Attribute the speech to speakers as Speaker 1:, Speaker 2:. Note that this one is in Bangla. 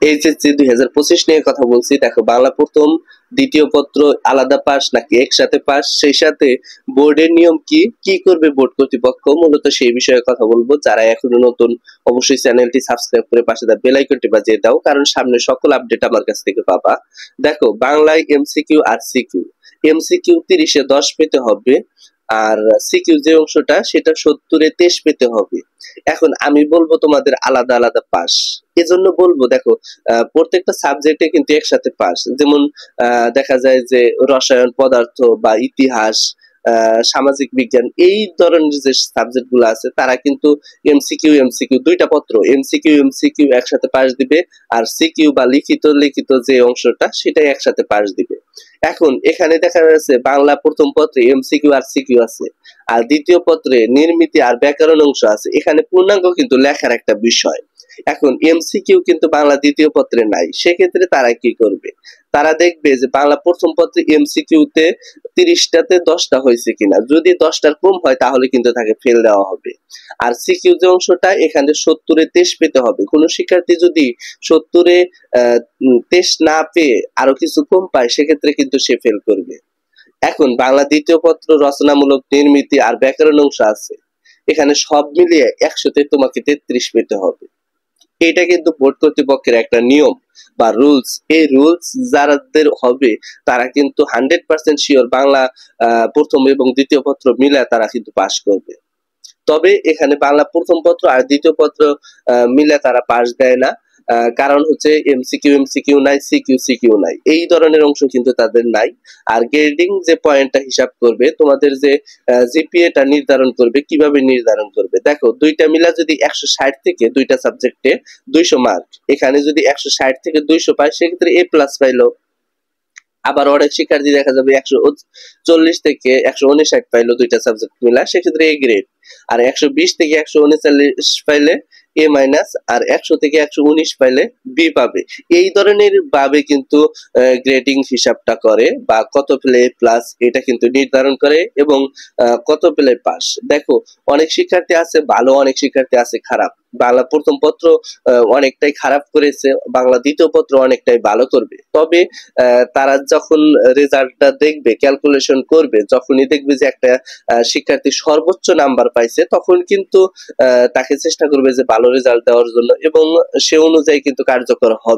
Speaker 1: এইচএসসি 2025 নিয়ে কথা বলছি। দেখো, বাংলা প্রথম দ্বিতীয় পত্র আলাদা পাস নাকি একসাথে পাস, সেই সাথে বোর্ডের নিয়ম কি কি করবে বোর্ড কর্তৃপক্ষ, মূলত সেই বিষয়ে কথা বলবো। যারা এখনো নতুন, অবশ্যই চ্যানেলটি সাবস্ক্রাইব করে পাশে থাকা বেল আইকনটি বাজিয়ে দাও, কারণ সামনে সকল আপডেট আমার কাছ থেকে পাবা। দেখো, বাংলায় এমসিকিউ আর সিকিউ। এমসিকিউ 30-এ 10 পেতে হবে, আর সিকিউ যে অংশটা সেটা 70-এ 23 পেতে হবে। এখন আমি বলবো তোমাদের আলাদা আলাদা পাস। এজন্য বলবো, দেখো, প্রত্যেকটা সাবজেক্টে কিন্তু একসাথে পাস। যেমন দেখা যায় যে রসায়ন, পদার্থ বা ইতিহাস, সামাজিক বিজ্ঞান, এই ধরনের যে সাবজেক্ট গুলো আছে তারা কিন্তু এমসিকিউ এমসিকিউ দুইটা পত্র, এমসিকিউ এমসিকিউ একসাথে পাস দিবে, আর সিকিউ বা লিখিত লিখিত যে অংশটা সেটাই একসাথে পাস দিবে। এখন এখানে দেখা যাচ্ছে বাংলা প্রথম পত্রে এমসিকিউ আর সিকিউ আছে, আর দ্বিতীয় পত্রে নির্মিতি আর ব্যাকরণ অংশ আছে। এখানে পূর্ণাঙ্গ কিন্তু লেখার একটা বিষয়। এখন এমসিকিউ কিন্তু বাংলা দ্বিতীয় পত্রে নাই, সেক্ষেত্রে তারা কি করবে? তারা দেখবে যে বাংলা প্রথম পত্রে এমসিকিউ তে 30টাতে 10টা হয়েছে কিনা। যদি 10টার কম হয় তাহলে কিন্তু তাকে ফেল দেওয়া হবে। আর সিকিউ যে অংশটা, এখানে 70-এ 23 পেতে হবে। কোন শিক্ষার্থী যদি 70-এ 23 না পেয়ে আরো কিছু কম পায়, সেক্ষেত্রে কিন্তু সে ফেল করবে। এখন বাংলা দ্বিতীয় পত্র রচনামূলক, নির্মিতি আর ব্যাকরণ অংশ আছে, এখানে সব মিলিয়ে 100-তে তোমাকে 33 পেতে হবে। এটা কিন্তু বোর্ড কর্তৃপক্ষের একটা নিয়ম বা রুলস। এই রুলস যাদের হবে তারা কিন্তু 100% শিওর বাংলা প্রথম এবং দ্বিতীয় পত্র মিলে তারা কিন্তু পাস করবে। তবে এখানে বাংলা প্রথম পত্র আর দ্বিতীয় পত্র মিলে তারা পাস দেয় না। কারণ হচ্ছে এমসিকিউ এমসিকিউ নাই, সিকিউ সিকিউ নাই, এই ধরনের অংশ কিন্তু তাদের নাই। আর গ্রেডিং যে পয়েন্টটা হিসাব করবে, তোমাদের যে জিপিএটা নির্ধারণ করবে, কিভাবে নির্ধারণ করবে? দেখো, দুইটা মিলা যদি 160 থেকে দুইটা সাবজেক্টে 200 মার্ক, এখানে যদি 160 থেকে 200 পায়, সেক্ষেত্রে এ প্লাস পাইলো। আবার অনেক শিক্ষার্থী দেখা যাবে 140 থেকে 159 পাইলো দুইটা সাবজেক্ট মিলা, সেক্ষেত্রে এ গ্রেড। আর 120 থেকে 139 পাইলে এ মাইনাস, আর 100 থেকে 119 পাইলে বি পাবে। এই ধরনের ভাবে কিন্তু গ্রেডিং হিসাবটা করে, বা কত পেলে প্লাস এটা কিন্তু নির্ধারণ করে, এবং কত পেলে পাস। দেখো, অনেক শিক্ষার্থী আছে ভালো, অনেক শিক্ষার্থী আছে খারাপ। বাংলা প্রথম পত্র অনেকটাই খারাপ করেছে, বাংলা দ্বিতীয় পত্র অনেকটাই ভালো করবে। তবে তারা যখন রেজাল্টটা দেখবে, ক্যালকুলেশন করবে, যখনই দেখবে যে একটা শিক্ষার্থী সর্বোচ্চ নাম্বার পাইছে, তখন কিন্তু তাকে চেষ্টা করবে যে ভালো রেজাল্ট দেওয়ার জন্য, এবং সে অনুযায়ী কিন্তু কার্যকর হবে।